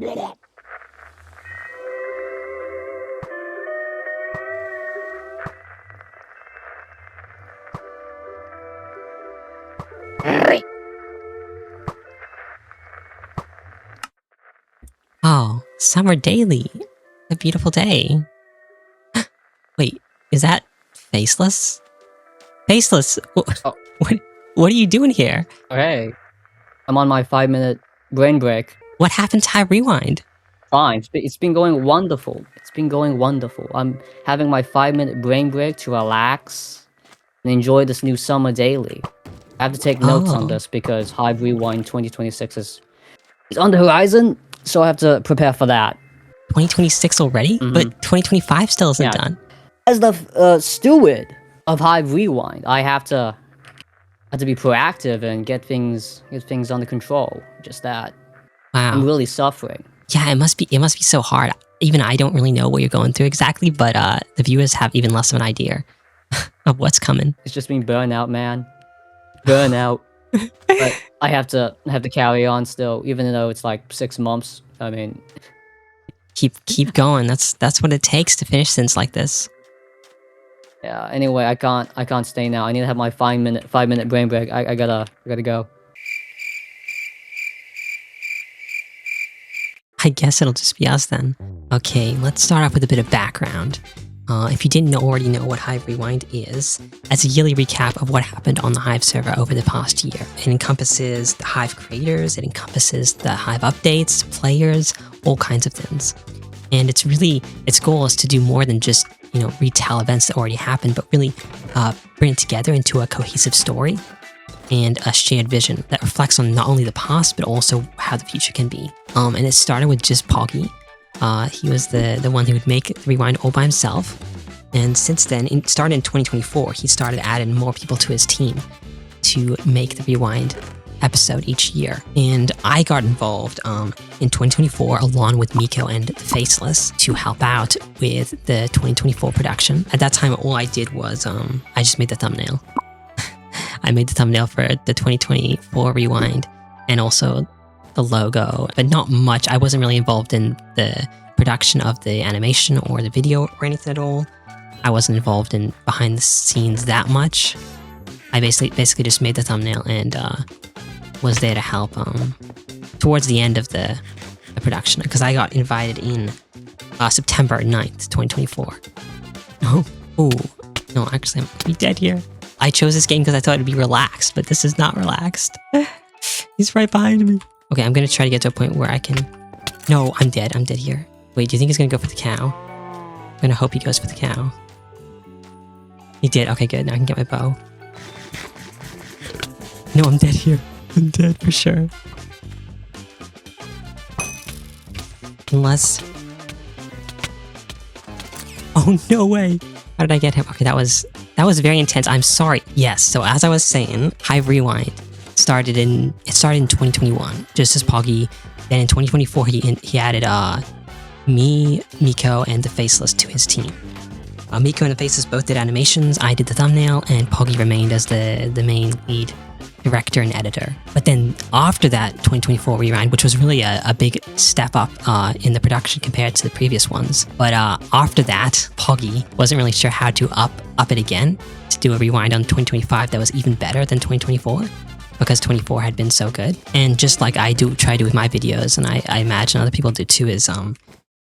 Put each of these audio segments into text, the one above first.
Oh, summer daily. A beautiful day. Wait, is that Faceless? Faceless, Oh. what are you doing here? Okay. I'm on my 5-minute brain break. What happened to Hive Rewind? Fine. It's been going wonderful. It's been going wonderful. I'm having my 5-minute brain break to relax and enjoy this new summer daily. I have to take notes on this because Hive Rewind 2026 is on the horizon, so I have to prepare for that. 2026 already? But 2025 still isn't done. As the steward of Hive Rewind, I have to be proactive and get things under control. Just that. Wow. I'm really suffering. Yeah, it must be so hard. Even I don't really know what you're going through exactly, but the viewers have even less of an idea of what's coming. It's just been burnout, man. Burnout. But I have to carry on still, even though it's like 6 months. I mean, keep going. That's what it takes to finish stints like this. Yeah. Anyway, I can't stay now. I need to have my 5-minute brain break. I gotta go. I guess it'll just be us then. Okay, let's start off with a bit of background. If you didn't already know what Hive Rewind is, it's a yearly recap of what happened on the Hive server over the past year. It encompasses the Hive creators, it encompasses the Hive updates, players, all kinds of things. And its goal is to do more than just, retell events that already happened, but really bring it together into a cohesive story and a shared vision that reflects on not only the past, but also how the future can be. And it started with just Poggy. He was the one who would make the Rewind all by himself. And since then, it started in 2024, he started adding more people to his team to make the Rewind episode each year. And I got involved in 2024 along with Miko and the Faceless to help out with the 2024 production. At that time, all I did was I just made the thumbnail. I made the thumbnail for the 2024 Rewind and also the logo, but not much. I wasn't really involved in the production of the animation or the video or anything at all. I wasn't involved in behind the scenes that much. I basically just made the thumbnail and was there to help towards the end of the production, because I got invited in September 9th, 2024. Oh, no, actually, I'm gonna be dead here. I chose this game because I thought it'd be relaxed, but this is not relaxed. He's right behind me. Okay, I'm gonna try to get to a point where I can... No, I'm dead here. Wait, do you think he's gonna go for the cow? I'm gonna hope he goes for the cow. He did, okay, good, now I can get my bow. No, I'm dead here. I'm dead for sure. Unless... Oh, no way! How did I get him? Okay, that was very intense. I'm sorry. Yes, so as I was saying, Hive Rewind started in 2021, just as Poggy. Then in 2024, he added me, Miko, and the Faceless to his team. Miko and the Faceless both did animations, I did the thumbnail, and Poggy remained as the main lead director and editor. But then after that 2024 Rewind, which was really a big step up in the production compared to the previous ones. But after that, Poggy wasn't really sure how to up it again to do a Rewind on 2025 that was even better than 2024, because 24 had been so good. And just like I try to do with my videos, and I imagine other people do too, is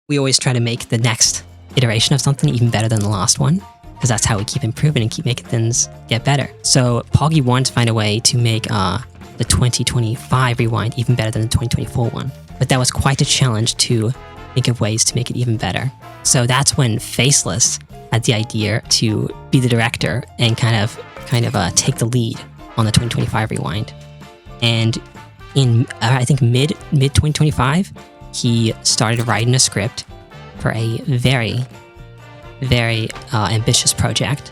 we always try to make the next iteration of something even better than the last one, because that's how we keep improving and keep making things get better. So Poggy wanted to find a way to make the 2025 Rewind even better than the 2024 one. But that was quite a challenge to think of ways to make it even better. So that's when Faceless had the idea to be the director and kind of take the lead on the 2025 Rewind. And in I think mid 2025, he started writing a script for a very ambitious project,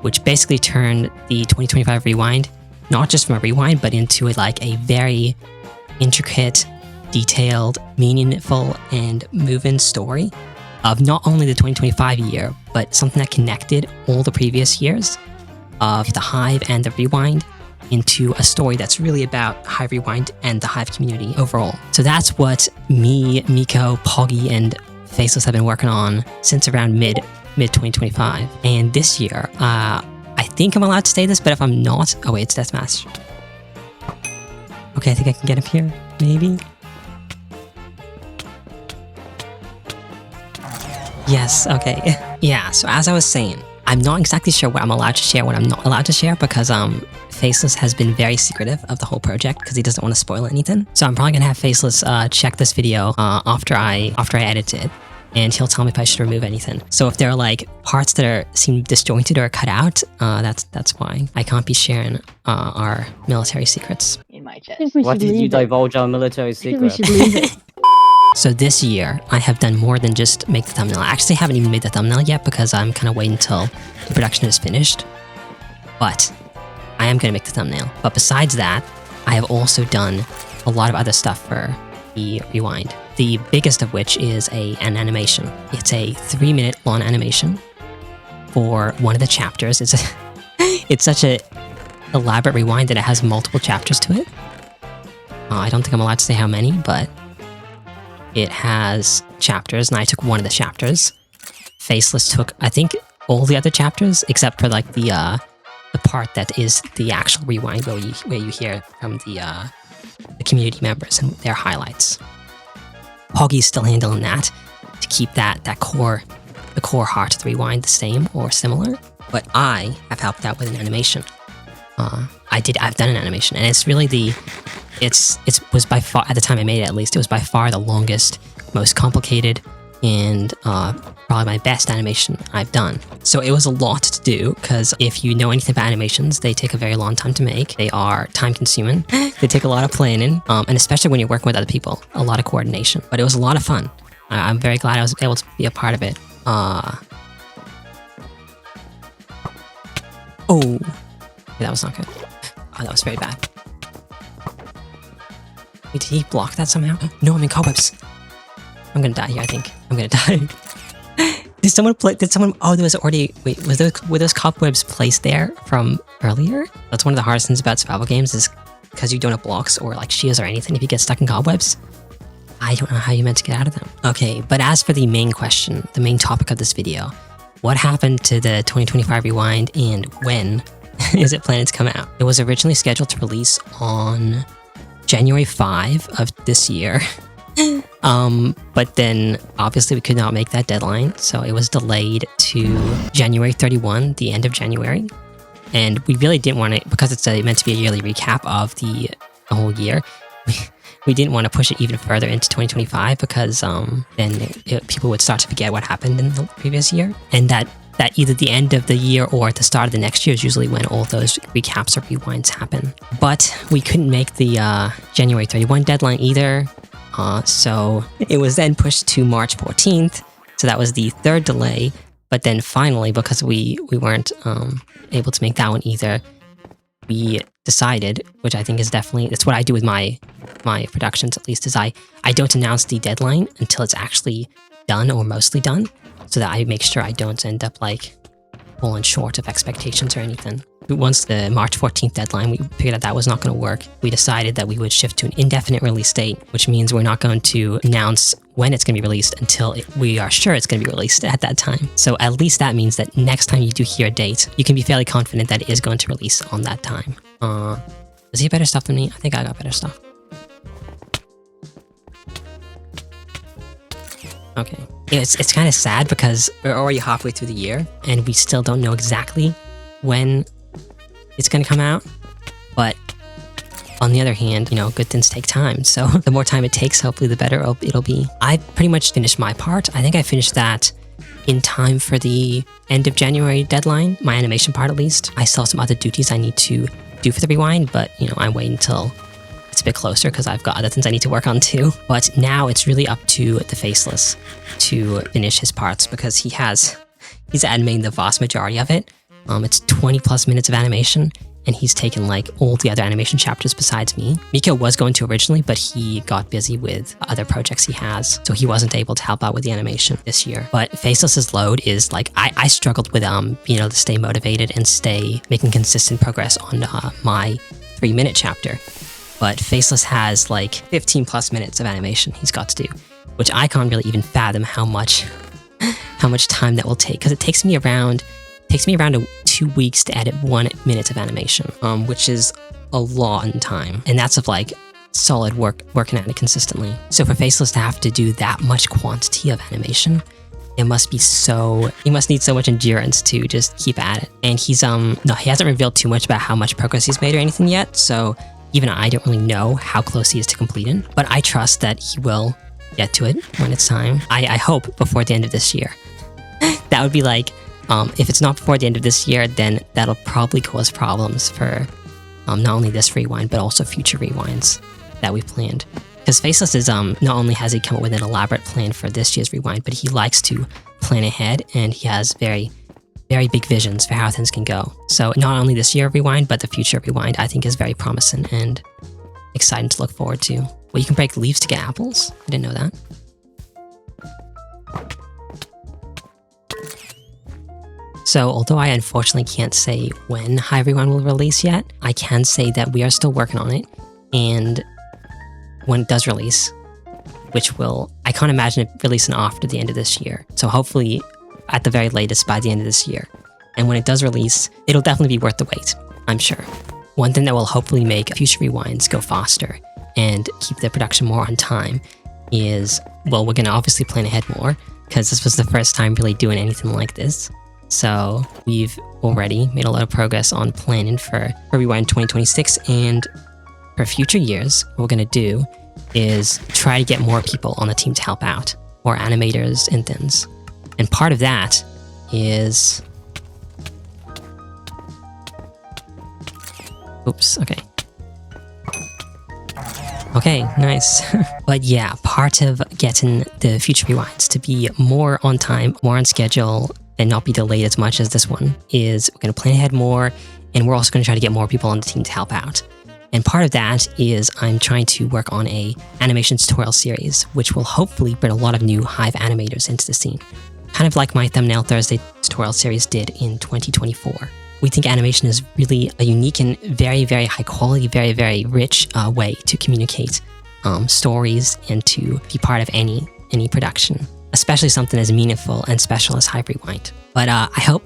which basically turned the 2025 Rewind not just from a rewind, but into a very intricate, detailed, meaningful, and moving story of not only the 2025 year, but something that connected all the previous years of the Hive and the Rewind into a story that's really about Hive Rewind and the Hive community overall. So that's what me, Miko, Poggy, and Faceless have been working on since around mid 2025. And this year, I think I'm allowed to say this, but if I'm not, oh wait, it's Deathmatch. Okay, I think I can get up here, maybe. Yes, okay. Yeah, so as I was saying, I'm not exactly sure what I'm allowed to share, what I'm not allowed to share, because Faceless has been very secretive of the whole project because he doesn't want to spoil anything. So I'm probably gonna have Faceless check this video after I edit it, and he'll tell me if I should remove anything. So if there are like parts that seem disjointed or cut out, that's why I can't be sharing our military secrets. In my I chest. think we Why should did you leave it. divulge our military I think we secret? should leave it. So this year, I have done more than just make the thumbnail. I actually haven't even made the thumbnail yet because I'm kind of waiting until the production is finished. But I am going to make the thumbnail. But besides that, I have also done a lot of other stuff for the Rewind. The biggest of which is an animation. It's a 3-minute long animation for one of the chapters. It's such a elaborate rewind that it has multiple chapters to it. I don't think I'm allowed to say how many, but it has chapters, and I took one of the chapters. Faceless took, I think, all the other chapters, except for like the part that is the actual rewind where you hear from the community members and their highlights. Poggy's still handling that to keep the core heart of the rewind the same or similar, but I have helped out with an animation. I've done an animation, and it's really it was by far, at the time I made it at least, it was by far the longest, most complicated, and probably my best animation I've done. So it was a lot to do, because if you know anything about animations, they take a very long time to make. They are time consuming. They take a lot of planning, and especially when you're working with other people, a lot of coordination. But it was a lot of fun. I'm very glad I was able to be a part of it. Oh, that was not good. Oh, that was very bad. Wait, did he block that somehow? No, I'm in cobwebs. I'm gonna die here, I think. I'm gonna die. Did someone, oh, there was already, wait, were those cobwebs placed there from earlier? That's one of the hardest things about survival games, is because you don't have blocks or like shields or anything. If you get stuck in cobwebs, I don't know how you meant to get out of them. Okay, but as for the main question, the main topic of this video, what happened to the 2025 Rewind, and when is it planned to come out? It was originally scheduled to release on January 5 of this year. But then obviously we could not make that deadline, so it was delayed to January 31, the end of January. And we really didn't want to, because it's meant to be a yearly recap of the whole year, we didn't want to push it even further into 2025, because then people would start to forget what happened in the previous year. And that either the end of the year or at the start of the next year is usually when all those recaps or rewinds happen. But we couldn't make the January 31 deadline either. So it was then pushed to March 14th. So that was the third delay. But then finally, because we weren't able to make that one either, we decided, which I think is definitely, it's what I do with my productions at least, is I don't announce the deadline until it's actually done or mostly done, so that I make sure I don't end up like falling short of expectations or anything. Once the March 14th deadline, we figured out that was not going to work. We decided that we would shift to an indefinite release date, which means we're not going to announce when it's going to be released until we are sure it's going to be released at that time. So at least that means that next time you do hear a date, you can be fairly confident that it is going to release on that time. Does he have better stuff than me? I think I got better stuff. Okay. It's kind of sad because we're already halfway through the year and we still don't know exactly when it's going to come out. But on the other hand, you know, good things take time. So the more time it takes, hopefully the better it'll be. I pretty much finished my part. I think I finished that in time for the end of January deadline, my animation part at least. I still have some other duties I need to do for the rewind, but you know, I'm waiting until it's a bit closer because I've got other things I need to work on too. But now it's really up to the Faceless to finish his parts because he's animating the vast majority of it. It's 20 plus minutes of animation, and he's taken like all the other animation chapters besides me. Miko was going to originally, but he got busy with other projects he has, so he wasn't able to help out with the animation this year. But Faceless's load is like, I struggled with being able to stay motivated and stay making consistent progress on my 3-minute chapter, but Faceless has like 15 plus minutes of animation he's got to do, which I can't really even fathom how much time that will take, because it takes me around 2 weeks to edit 1 minute of animation, which is a lot in time, and that's of like solid working at it consistently. So for Faceless to have to do that much quantity of animation, he must need so much endurance to just keep at it. And he hasn't revealed too much about how much progress he's made or anything yet, so even I don't really know how close he is to completing, but I trust that he will get to it when it's time. I hope before the end of this year. That would be like, if it's not before the end of this year, then that'll probably cause problems for not only this rewind, but also future rewinds that we've planned. Because Faceless is, not only has he come up with an elaborate plan for this year's rewind, but he likes to plan ahead, and he has very, very big visions for how things can go. So not only this year rewind, but the future rewind, I think is very promising and exciting to look forward to. Well, you can break leaves to get apples. I didn't know that. So although I unfortunately can't say when Hive Rewind will release yet, I can say that we are still working on it, and when it does release, which I can't imagine it releasing after the end of this year. So hopefully at the very latest by the end of this year. And when it does release, it'll definitely be worth the wait, I'm sure. One thing that will hopefully make future rewinds go faster and keep the production more on time is, well, we're going to obviously plan ahead more, because this was the first time really doing anything like this. So we've already made a lot of progress on planning for Rewind 2026, and for future years, what we're going to do is try to get more people on the team to help out, more animators and things. And part of that is... Oops, okay. Okay, nice. But yeah, part of getting the future rewinds to be more on time, more on schedule, and not be delayed as much as this one is we're going to plan ahead more, and we're also going to try to get more people on the team to help out. And part of that is I'm trying to work on a animation tutorial series, which will hopefully bring a lot of new Hive animators into the scene. Kind of like my Thumbnail Thursday tutorial series did in 2024. We think animation is really a unique and very, very high quality, very, very rich way to communicate stories and to be part of any production, especially something as meaningful and special as Hive Rewind. But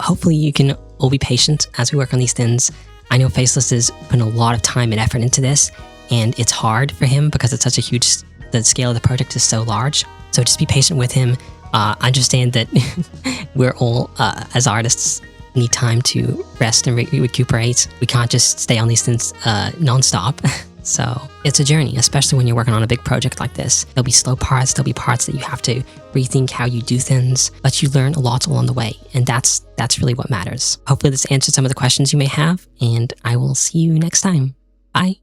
hopefully you can all be patient as we work on these things. I know Faceless is putting a lot of time and effort into this, and it's hard for him because it's such a huge, the scale of the project is so large. So just be patient with him. Understand that we're all, as artists, need time to rest and recuperate. We can't just stay on these things non-stop. So it's a journey, especially when you're working on a big project like this. There'll be slow parts, there'll be parts that you have to rethink how you do things, but you learn a lot along the way, and that's really what matters. Hopefully this answered some of the questions you may have, and I will see you next time. Bye.